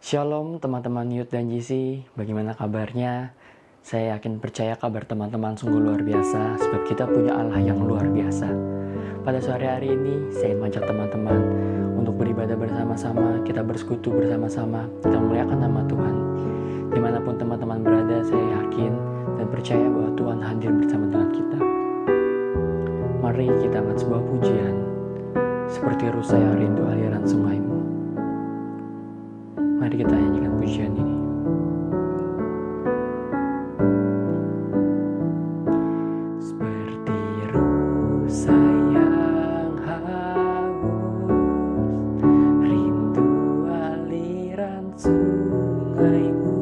Shalom teman-teman Yud dan JC, bagaimana kabarnya? Saya yakin percaya kabar teman-teman sungguh luar biasa, sebab kita punya Allah yang luar biasa. Pada sore hari ini, saya ingin mengajak teman-teman untuk beribadah bersama-sama, kita bersekutu bersama-sama, kita memuliakan nama Tuhan. Dimanapun teman-teman berada, saya yakin dan percaya bahwa Tuhan hadir bersama dengan kita. Mari kita angkat sebuah pujian, seperti rusa yang rindu aliran sungaimu. Mari kita nyanyikan pujian ini. Seperti rusa yang haus, rindu aliran sungaimu.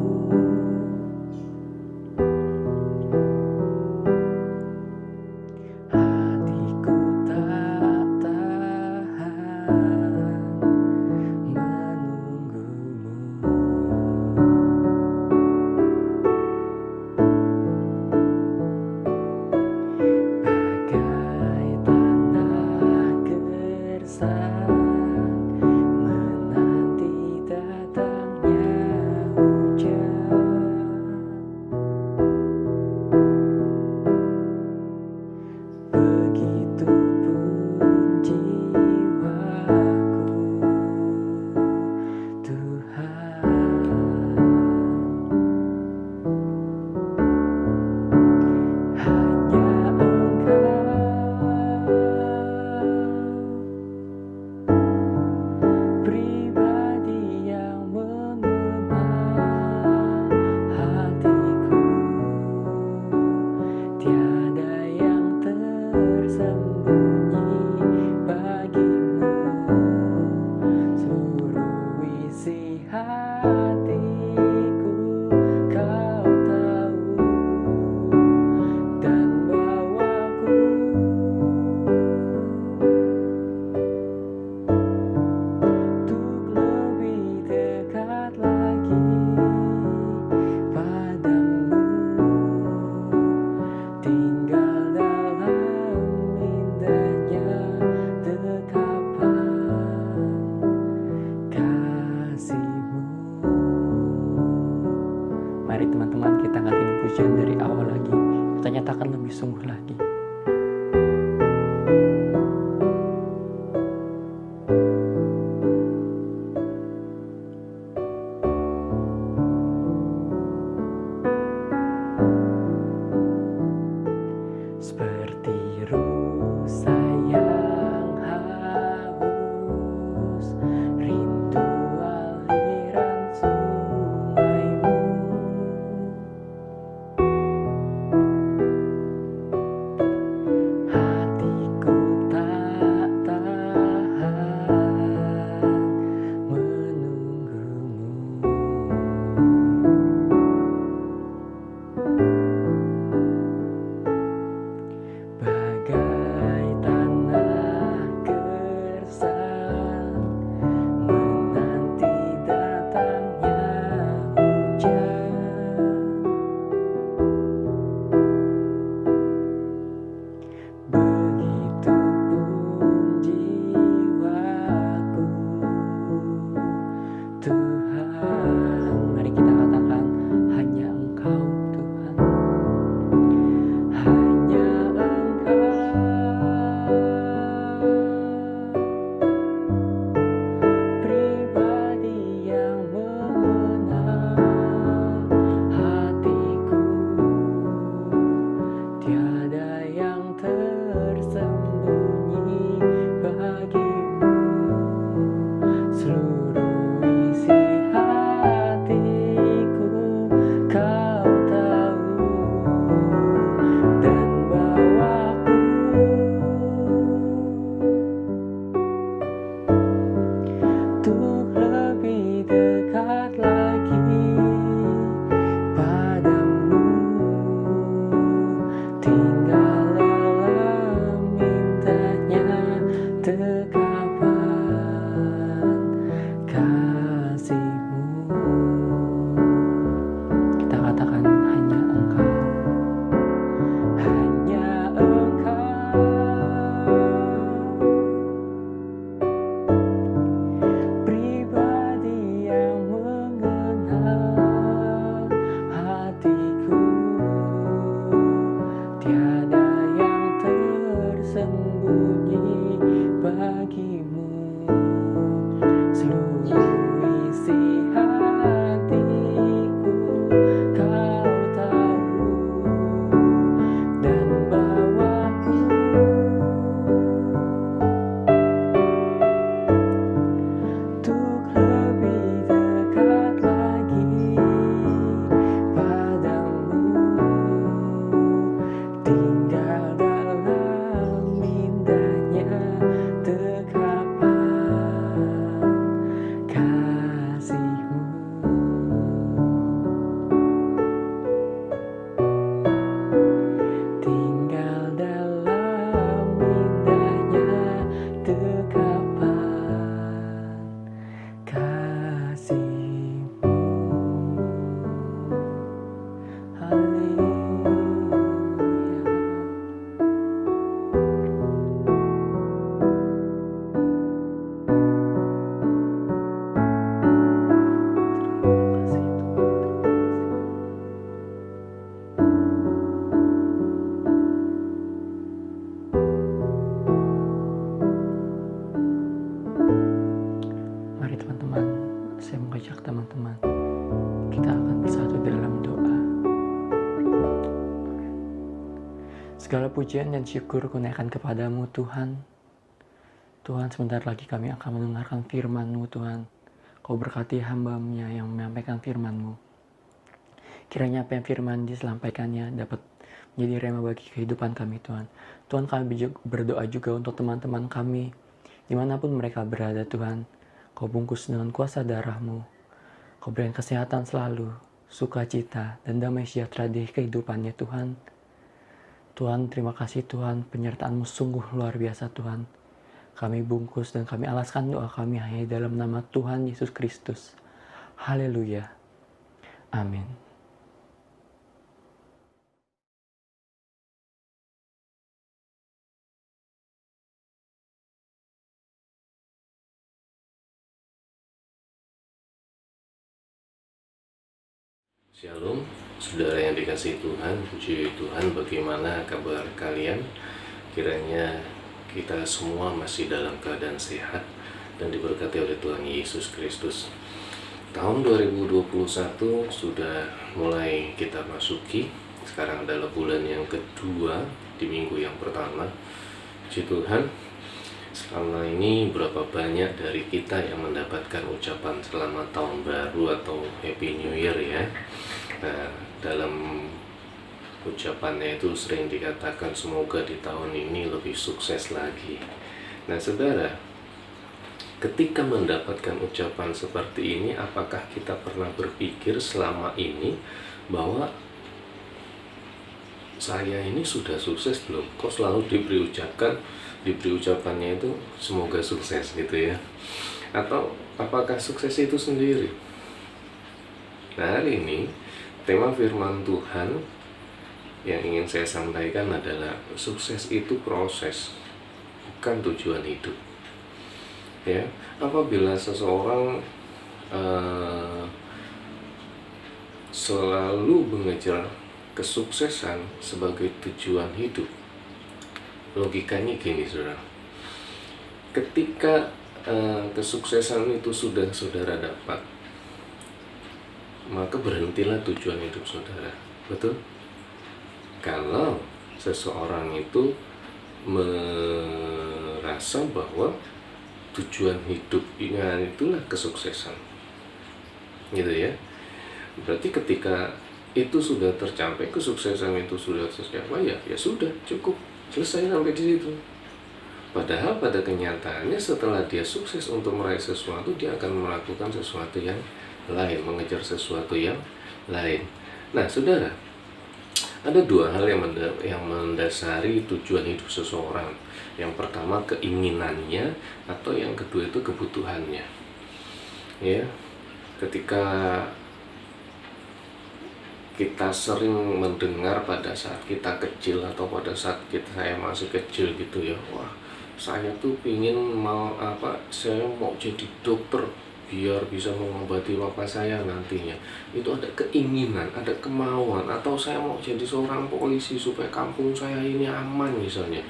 Hatiku tak tahan Mari teman-teman kita angkatin pujian dari awal lagi. Kita nyatakan lebih sungguh lagi. Seperti rusa yang haus, rindu aliran sungaimu. Hatiku tak tahan menunggumu. Bagai tanah gersang menanti datangnya hujan, begitupun jiwaku, Tuhan. Mari kita katakan, hanya Engkau Tuhan. Hanya pribadi yang mengenal hatiku, tiada yang tersembunyi bagimu. Seluruh isi hatiku Kau tahu, dan bawaku untuk lebih dekat lagi padamu. Tinggal dalam indahnya dekapan kasih-Mu. Kita katakan, hanya Engkau. Hanya Engkau, pribadi yang Segala pujian dan syukur kunaikkan kepadamu Tuhan. Tuhan, sebentar lagi kami akan mendengarkan firman-Mu Tuhan. Kau berkati hamba-Nya yang menyampaikan firman-Mu. Kiranya apa yang firman disampaikannya dapat menjadi rema bagi kehidupan kami Tuhan. Tuhan, kami berdoa juga untuk teman-teman kami, dimanapun mereka berada Tuhan. Kau bungkus dengan kuasa darah-Mu. Kau berikan kesehatan selalu, sukacita, dan damai sejahtera di kehidupannya Tuhan. Tuhan, terima kasih Tuhan, penyertaan-Mu sungguh luar biasa Tuhan. Kami bungkus dan kami alaskan doa kami hanya dalam nama Tuhan Yesus Kristus. Haleluya. Amin. Shalom, saudara yang dikasihi Tuhan, puji Tuhan, bagaimana kabar kalian? Kiranya kita semua masih dalam keadaan sehat dan diberkati oleh Tuhan Yesus Kristus. Tahun 2021 sudah mulai kita masuki. Sekarang adalah bulan yang kedua di minggu yang pertama. Puji Tuhan, selama ini berapa banyak dari kita yang mendapatkan ucapan selamat tahun baru atau Happy New Year ya. Nah, dalam ucapannya itu sering dikatakan semoga di tahun ini lebih sukses lagi. Nah saudara, ketika mendapatkan ucapan seperti ini, apakah kita pernah berpikir selama ini bahwa saya ini sudah sukses belum? Kok selalu diberi ucapannya itu semoga sukses gitu ya? Atau apakah sukses itu sendiri? Nah hari ini tema firman Tuhan yang ingin saya sampaikan adalah sukses itu proses, bukan tujuan hidup. Ya, apabila seseorang selalu mengejar kesuksesan sebagai tujuan hidup, logikanya gini saudara, ketika kesuksesan itu sudah saudara dapat, maka berhentilah tujuan hidup saudara. Betul? Kalau seseorang itu merasa bahwa tujuan hidupnya itulah kesuksesan, gitu ya, berarti ketika itu sudah tercapai, kesuksesan itu sudah tercapai, ya sudah cukup, selesai sampai di situ. Padahal pada kenyataannya setelah dia sukses untuk meraih sesuatu, dia akan melakukan sesuatu yang lain, mengejar sesuatu yang lain. Nah saudara, ada dua hal yang mendasari tujuan hidup seseorang. Yang pertama keinginannya, atau yang kedua itu kebutuhannya. Ya, ketika kita sering mendengar pada saat kita kecil atau pada saat saya masih kecil gitu ya, wah saya tuh saya mau jadi dokter biar bisa mengobati bapak saya nantinya. Itu ada keinginan, ada kemauan. Atau saya mau jadi seorang polisi supaya kampung saya ini aman misalnya.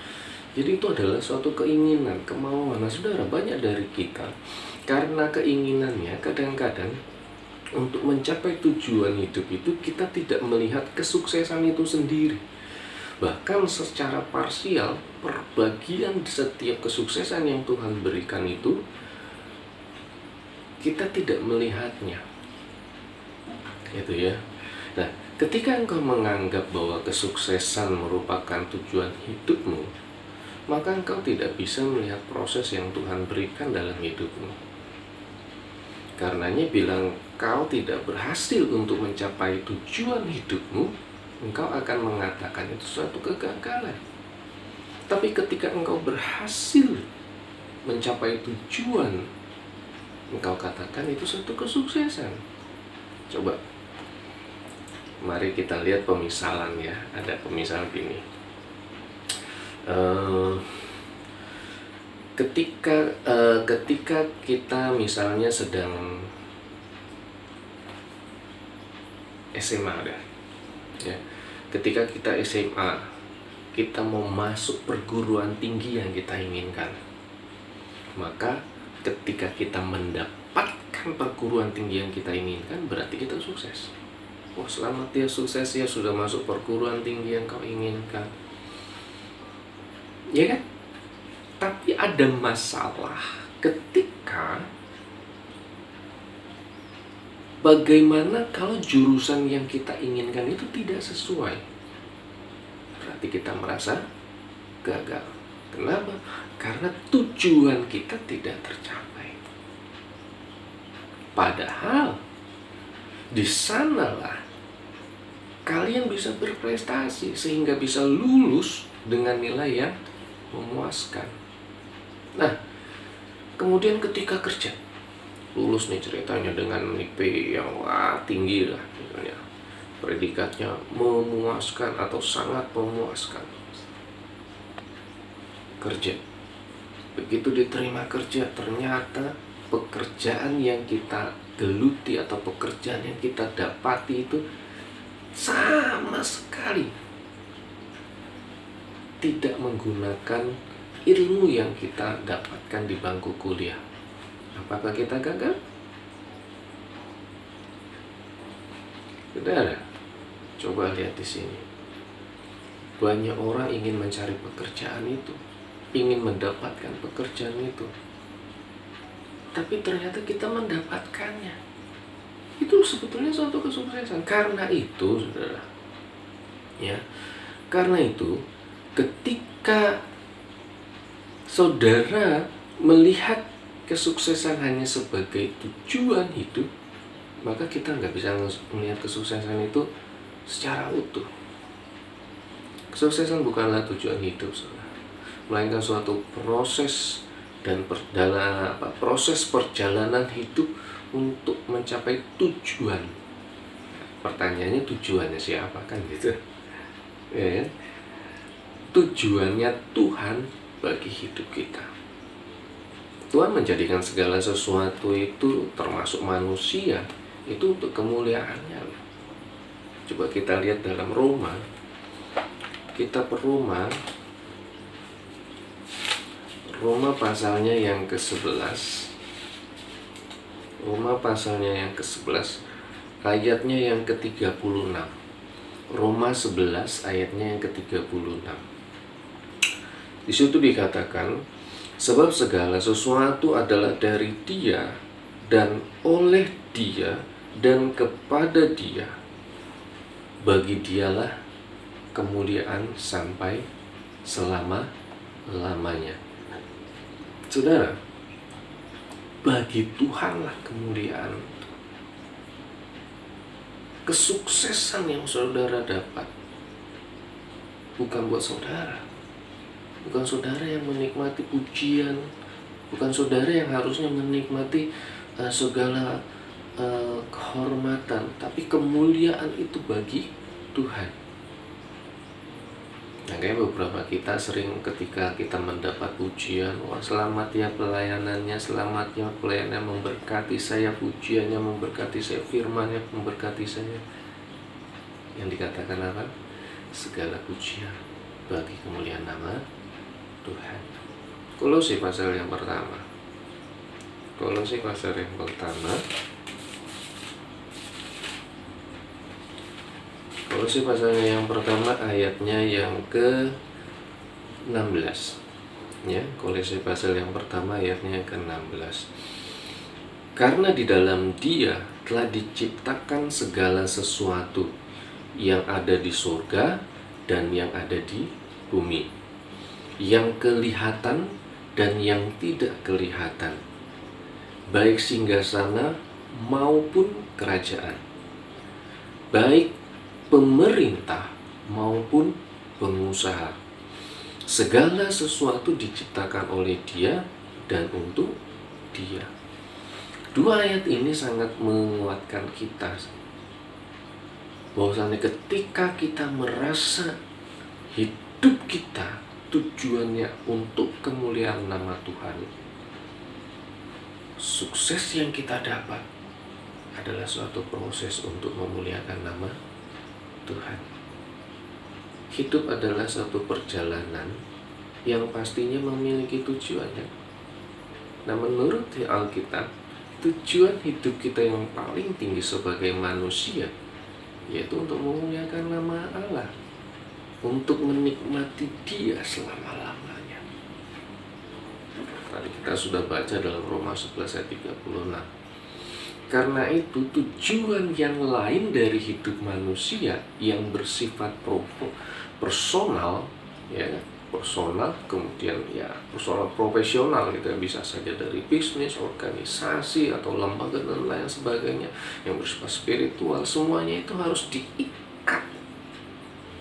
Jadi itu adalah suatu keinginan, kemauan. Nah saudara, banyak dari kita karena keinginannya kadang-kadang untuk mencapai tujuan hidup itu kita tidak melihat kesuksesan itu sendiri. Bahkan secara parsial, perbagian setiap kesuksesan yang Tuhan berikan itu kita tidak melihatnya, gitu ya. Nah, ketika engkau menganggap bahwa kesuksesan merupakan tujuan hidupmu, maka engkau tidak bisa melihat proses yang Tuhan berikan dalam hidupmu. Karenanya bilang kau tidak berhasil untuk mencapai tujuan hidupmu, engkau akan mengatakan itu suatu kegagalan. Tapi ketika engkau berhasil mencapai tujuan, engkau katakan itu suatu kesuksesan. Coba mari kita lihat pemisalan ya. Ada pemisal gini, ketika kita misalnya sedang SMA ya, ketika kita SMA, kita mau masuk perguruan tinggi yang kita inginkan, maka ketika kita mendapatkan perguruan tinggi yang kita inginkan, berarti kita sukses. Wah, selamat ya, sukses ya, sudah masuk perguruan tinggi yang kau inginkan. ya kan? Tapi ada masalah ketika bagaimana kalau jurusan yang kita inginkan itu tidak sesuai. Berarti kita merasa gagal. Kenapa? Karena tujuan kita tidak tercapai. Padahal di sanalah kalian bisa berprestasi sehingga bisa lulus dengan nilai yang memuaskan. Nah, kemudian ketika kerja, lulus nih ceritanya dengan IP yang tinggi lah, misalnya predikatnya memuaskan atau sangat memuaskan. Kerja, begitu diterima kerja, ternyata pekerjaan yang kita geluti atau pekerjaan yang kita dapati itu sama sekali tidak menggunakan ilmu yang kita dapatkan di bangku kuliah. Apakah kita gagal? Saudara, coba lihat di sini. Banyak orang ingin mencari pekerjaan itu, ingin mendapatkan pekerjaan itu, tapi ternyata kita mendapatkannya. Itu sebetulnya suatu kesuksesan. Karena itu, saudara, ya, karena itu, ketika saudara melihat kesuksesan hanya sebagai tujuan hidup, maka kita nggak bisa melihat kesuksesan itu secara utuh. Kesuksesan bukanlah tujuan hidup, saudara, melainkan suatu proses dan proses perjalanan hidup untuk mencapai tujuan. Pertanyaannya, tujuannya siapa, kan gitu, ya kan? Tujuannya Tuhan bagi hidup kita. Tuhan menjadikan segala sesuatu itu, termasuk manusia, itu untuk kemuliaannya. Coba kita lihat dalam Roma, kitab Roma pasalnya yang ke-11. Roma pasalnya yang ke-11, ayatnya yang ke-36. Roma 11 ayatnya yang ke-36. Di situ dikatakan, sebab segala sesuatu adalah dari Dia dan oleh Dia dan kepada Dia. Bagi Dialah kemuliaan sampai selama-lamanya. Saudara, bagi Tuhanlah kemuliaan. Kesuksesan yang saudara dapat bukan buat saudara. Bukan saudara yang menikmati pujian, bukan saudara yang harusnya menikmati segala kehormatan, tapi kemuliaan itu bagi Tuhan. Nah, kayak beberapa kita sering ketika kita mendapat pujian, wah selamat ya pelayanannya, selamat ya pelayanannya memberkati saya, pujiannya memberkati saya, firmannya memberkati saya. Yang dikatakan apa? Segala pujian bagi kemuliaan nama Tuhan. Kolose pasal yang pertama. Kolose pasal yang pertama. Kolose pasalnya yang pertama ayatnya yang ke-16. Ya, Kolose pasal yang pertama ayatnya yang ke-16. Karena di dalam Dia telah diciptakan segala sesuatu yang ada di surga dan yang ada di bumi, yang kelihatan dan yang tidak kelihatan, baik singgasana maupun kerajaan, baik pemerintah maupun pengusaha. Segala sesuatu diciptakan oleh Dia dan untuk Dia. Dua ayat ini sangat menguatkan kita bahwasanya ketika kita merasa hidup kita tujuannya untuk kemuliaan nama Tuhan, sukses yang kita dapat adalah suatu proses untuk memuliakan nama Tuhan. Hidup adalah satu perjalanan yang pastinya memiliki tujuannya. Nah, menurut Alkitab, tujuan hidup kita yang paling tinggi sebagai manusia yaitu untuk memuliakan nama Allah. untuk menikmati Dia selama-lamanya. Tadi kita sudah baca dalam Roma 11 ayat 36. Karena itu tujuan yang lain dari hidup manusia yang bersifat personal, ya, personal, kemudian ya personal profesional gitu ya, bisa saja dari bisnis, organisasi atau lembaga dan lain sebagainya yang bersifat spiritual, semuanya itu harus diikat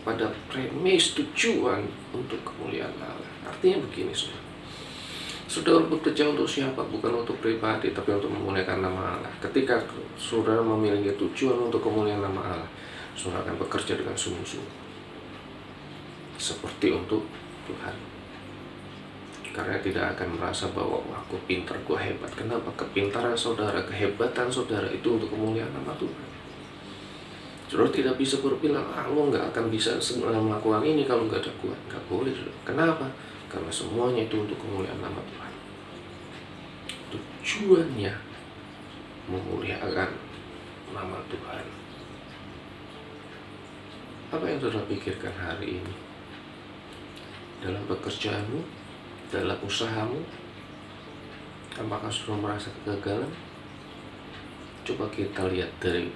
pada premis tujuan untuk kemuliaan Allah. Artinya begini, saudara bekerja untuk siapa? Bukan untuk pribadi, tapi untuk memuliakan nama Allah. Ketika saudara memiliki tujuan untuk kemuliaan nama Allah, saudara akan bekerja dengan sungguh-sungguh seperti untuk Tuhan. Karena tidak akan merasa bahwa wah, aku pintar, aku hebat. Kenapa? Kepintaran saudara, kehebatan saudara itu untuk kemuliaan nama Tuhan. Saudara tidak bisa berbilang, lo nggak akan bisa melakukan ini kalau nggak ada Tuhan. Nggak boleh, saudara. Kenapa? Karena semuanya itu untuk kemuliaan nama Tuhan. Tujuannya memuliakan nama Tuhan. Apa yang saudara pikirkan hari ini? Dalam pekerjaanmu, dalam usahamu, apakah saudara merasa kegagalan? Coba kita lihat dari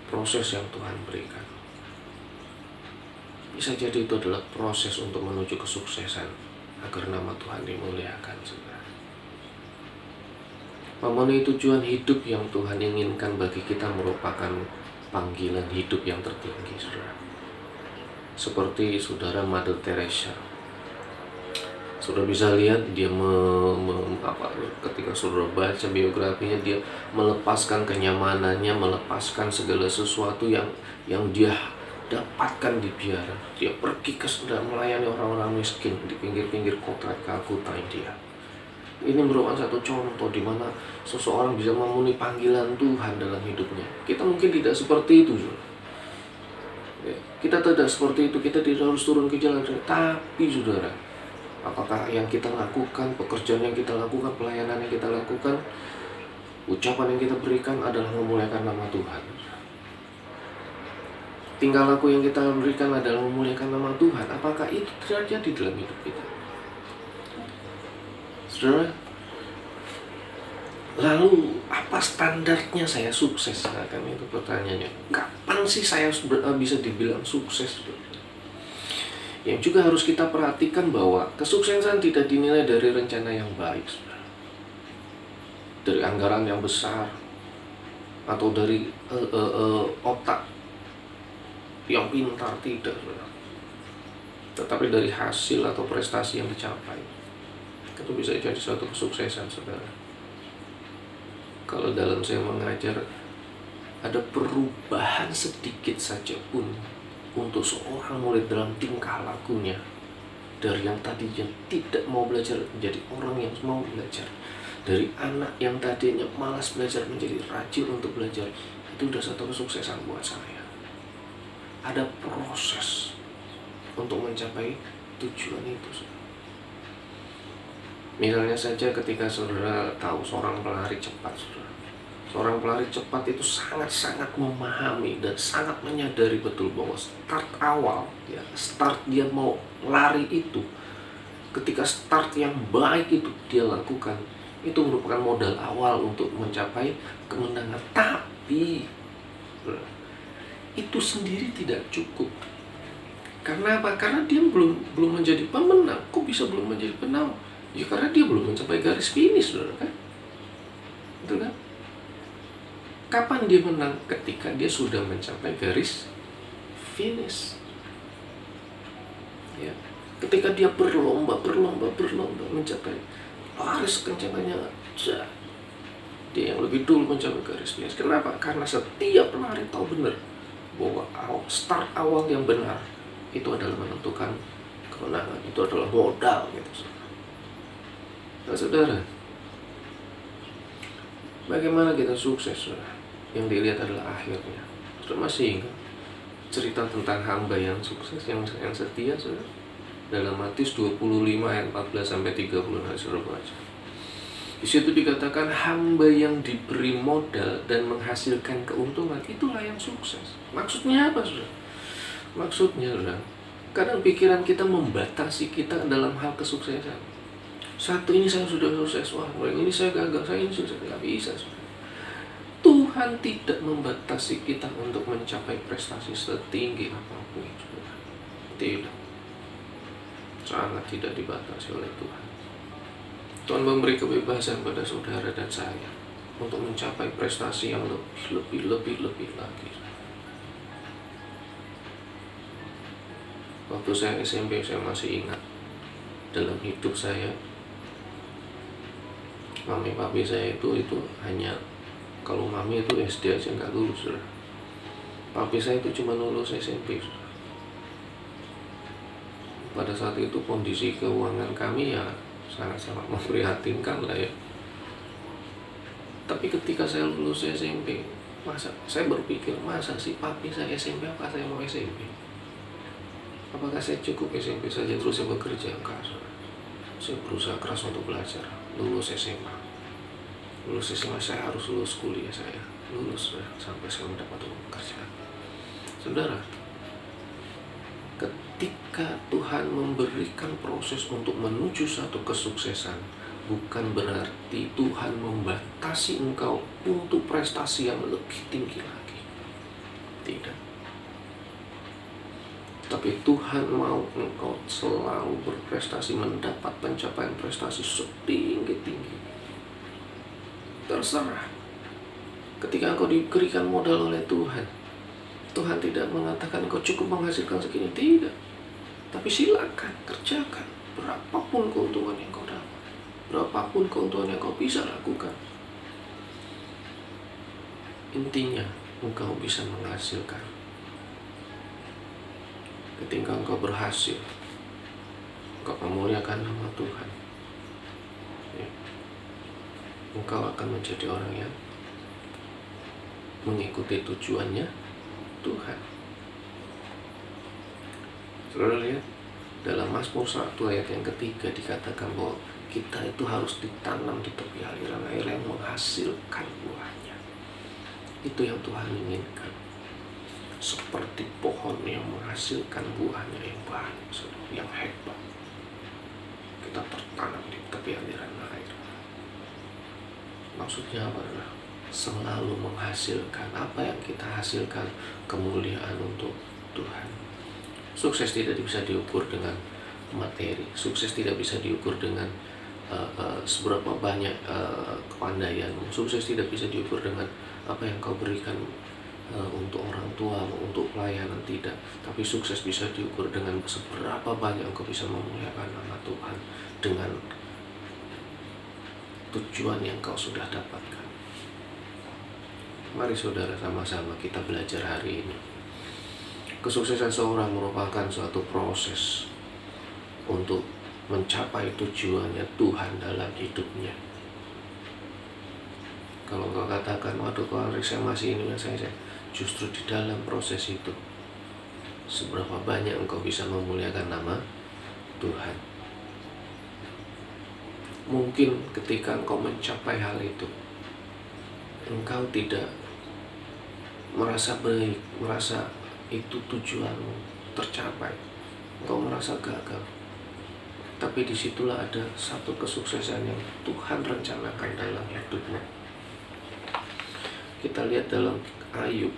proses yang Tuhan berikan. Bisa jadi itu adalah proses untuk menuju kesuksesan agar nama Tuhan dimuliakan, saudara. Memenuhi tujuan hidup yang Tuhan inginkan bagi kita merupakan panggilan hidup yang tertinggi, saudara. Seperti saudara Mother Teresa. Saudara bisa lihat dia ketika saudara baca biografinya, dia melepaskan kenyamanannya, melepaskan segala sesuatu yang dia dapatkan di biara. Dia pergi ke saudara melayani orang-orang miskin di pinggir-pinggir kota Calcutta, India. Ini merupakan satu contoh di mana seseorang bisa memenuhi panggilan Tuhan dalam hidupnya. Kita mungkin tidak seperti itu, saudara. Kita tidak seperti itu, kita tidak harus turun ke jalan. Tapi saudara, apakah yang kita lakukan, pekerjaan yang kita lakukan, pelayanan yang kita lakukan, ucapan yang kita berikan adalah memuliakan nama Tuhan? Tingkah laku yang kita berikan adalah memuliakan nama Tuhan? Apakah itu terjadi dalam hidup kita? Saudara, lalu apa standarnya saya sukses? Nah, kan itu pertanyaannya. Kapan sih saya bisa dibilang sukses? Yang juga harus kita perhatikan bahwa kesuksesan tidak dinilai dari rencana yang baik, saudara. Dari anggaran yang besar, atau dari otak yang pintar, tidak, saudara. Tetapi dari hasil atau prestasi yang dicapai. Itu bisa jadi suatu kesuksesan, saudara. Kalau dalam saya mengajar, ada perubahan sedikit saja pun untuk seorang murid dalam tingkah lakunya, dari yang tadinya tidak mau belajar menjadi orang yang mau belajar, dari anak yang tadinya malas belajar menjadi rajin untuk belajar, itu sudah satu kesuksesan buat saya. Ada proses untuk mencapai tujuan itu. Misalnya saja ketika saudara tahu seorang pelari cepat, saudara. Seorang pelari cepat itu sangat-sangat memahami dan sangat menyadari betul bahwa start awal, ya, start dia mau lari itu, ketika start yang baik itu dia lakukan, itu merupakan modal awal untuk mencapai kemenangan. Tapi itu sendiri tidak cukup. Karena apa? Karena dia belum menjadi pemenang. Kok bisa belum menjadi pemenang? Ya karena dia belum mencapai garis finish, saudara, kan? Betul kan? Kapan dia menang? Ketika dia sudah mencapai garis finish. Ya. Ketika dia berlomba mencapai lari sekencangnya, dia yang lebih dulu mencapai garis finish. Kenapa? Karena setiap pelari tahu benar bahwa start awal yang benar itu adalah menentukan kemenangan, itu adalah modal, gitu. Nah, saudara, bagaimana kita sukses, saudara? Yang dilihat adalah akhirnya. Saudara masih ingat cerita tentang hamba yang sukses, yang setia, saudara? Dalam Matius 25 ayat 14 sampai 30, saudara baca. Di situ dikatakan hamba yang diberi modal dan menghasilkan keuntungan, itulah yang sukses. Maksudnya apa, saudara? Maksudnya, saudara, kadang pikiran kita membatasi kita dalam hal kesuksesan. Satu ini saya sudah sukses, wah yang ini saya gagal, saya ini sukses. Nggak bisa, saudara. Tuhan tidak membatasi kita untuk mencapai prestasi setinggi apapun, saudara. Tidak. Sangat tidak dibatasi oleh Tuhan. Tuhan memberi kebebasan pada saudara dan saya untuk mencapai prestasi yang lebih lagi. Waktu saya SMP, saya masih ingat dalam hidup saya, mami papi saya itu hanya, kalau mami itu SD aja nggak lulus, saudara. Papi saya itu cuma lulus SMP, saudara. Pada saat itu kondisi keuangan kami ya sangat-sangat memprihatinkan lah ya. Tapi ketika saya lulus SMP, saya berpikir, masa sih papi saya SMP, apa saya mau SMP? Apakah saya cukup SMP saja terus saya bekerja? Enggak, saudara. Saya berusaha keras untuk belajar, lulus SMA. Lulus SMA saya harus lulus kuliah saya. Lulus, saudara, sampai saya mendapat pekerjaan. Saudara, ketika Tuhan memberikan proses untuk menuju satu kesuksesan, bukan berarti Tuhan membatasi engkau untuk prestasi yang lebih tinggi lagi. Tidak. Tapi Tuhan mau engkau selalu berprestasi, mendapat pencapaian prestasi setinggi-tinggi. Terserah. Ketika engkau diberikan modal oleh Tuhan, Tuhan tidak mengatakan engkau cukup menghasilkan segini. Tidak. Tapi silakan, kerjakan. Berapapun keuntungan yang kau dapat, berapapun keuntungan yang kau bisa lakukan, intinya engkau bisa menghasilkan. Ketika engkau berhasil, engkau memuliakan nama Tuhan, ya, engkau akan menjadi orang yang mengikuti tujuannya Tuhan. Saudara lihat, dalam Mazmur 1 ayat yang ketiga dikatakan bahwa kita itu harus ditanam di tepi aliran air yang menghasilkan buahnya. Itu yang Tuhan inginkan. Seperti pohon yang menghasilkan buahnya yang banyak, yang hebat. Kita tertanam di tepi aliran air. Maksudnya apa? Selalu menghasilkan. Apa yang kita hasilkan? Kemuliaan untuk Tuhan. Sukses tidak bisa diukur dengan materi. Sukses tidak bisa diukur dengan seberapa banyak kepandaianmu. Sukses tidak bisa diukur dengan apa yang kau berikan untuk orang tua, untuk pelayanan, tidak. Tapi sukses bisa diukur dengan seberapa banyak engkau bisa memuliakan nama Tuhan dengan tujuan yang kau sudah dapatkan. Mari saudara, sama-sama kita belajar hari ini. Kesuksesan seorang merupakan suatu proses untuk mencapai tujuannya Tuhan dalam hidupnya. Kalau kau katakan, waduh kalau saya masih ini, saya justru di dalam proses itu, seberapa banyak engkau bisa memuliakan nama Tuhan. Mungkin ketika engkau mencapai hal itu, engkau tidak merasa baik, merasa itu tujuanmu tercapai, engkau merasa gagal. Tapi disitulah ada satu kesuksesan yang Tuhan rencanakan dalam hidupmu. Kita lihat dalam Ayub,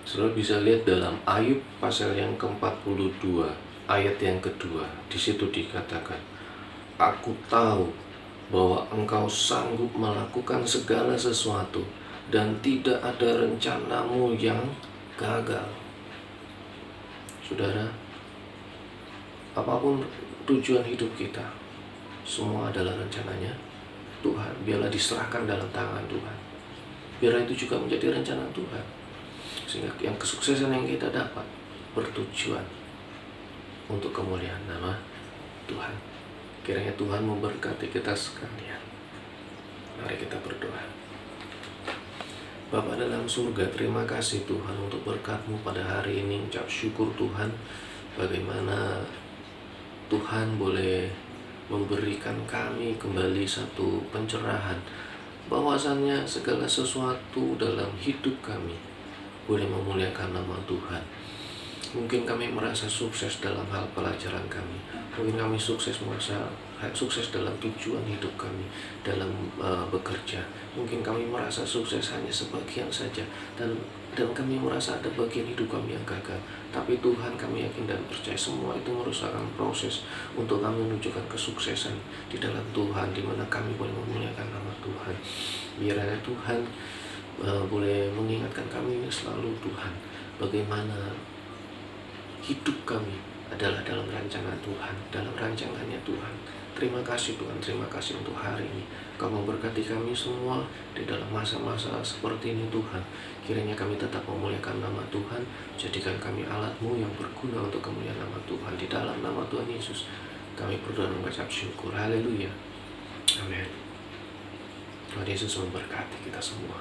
saudara bisa lihat dalam Ayub pasal yang ke-42 ayat yang kedua. Di situ dikatakan, aku tahu bahwa engkau sanggup melakukan segala sesuatu dan tidak ada rencanamu yang gagal. Saudara, apapun tujuan hidup kita, semua adalah rencananya Tuhan. Biarlah diserahkan dalam tangan Tuhan. Biarlah itu juga menjadi rencana Tuhan. Sehingga yang kesuksesan yang kita dapat bertujuan untuk kemuliaan nama Tuhan. Kiranya Tuhan memberkati kita sekalian. Mari kita berdoa. Bapa dalam surga, terima kasih Tuhan untuk berkat-Mu pada hari ini. Ucap syukur Tuhan, bagaimana Tuhan boleh memberikan kami kembali satu pencerahan bahwasannya segala sesuatu dalam hidup kami boleh memuliakan nama Tuhan. Mungkin kami merasa sukses dalam hal pelajaran kami, mungkin kami sukses dalam tujuan hidup kami, dalam bekerja. Mungkin kami merasa sukses hanya sebagian saja, dan kami merasa ada bagian hidup kami yang gagal. Tapi Tuhan, kami yakin dan percaya semua itu merupakan proses untuk kami menunjukkan kesuksesan di dalam Tuhan, di mana kami boleh memuliakan nama Tuhan. Biarlah Tuhan boleh mengingatkan kami selalu, Tuhan, bagaimana hidup kami adalah dalam rancangan Tuhan, dalam rancangannya Tuhan. Terima kasih Tuhan, terima kasih untuk hari ini. Kau memberkati kami semua di dalam masa-masa seperti ini Tuhan. Kiranya kami tetap memuliakan nama Tuhan. Jadikan kami alat-Mu yang berguna untuk kemuliaan nama Tuhan. Di dalam nama Tuhan Yesus kami berdoa dan mengucap syukur. Haleluya. Amin. Tuhan Yesus memberkati kita semua.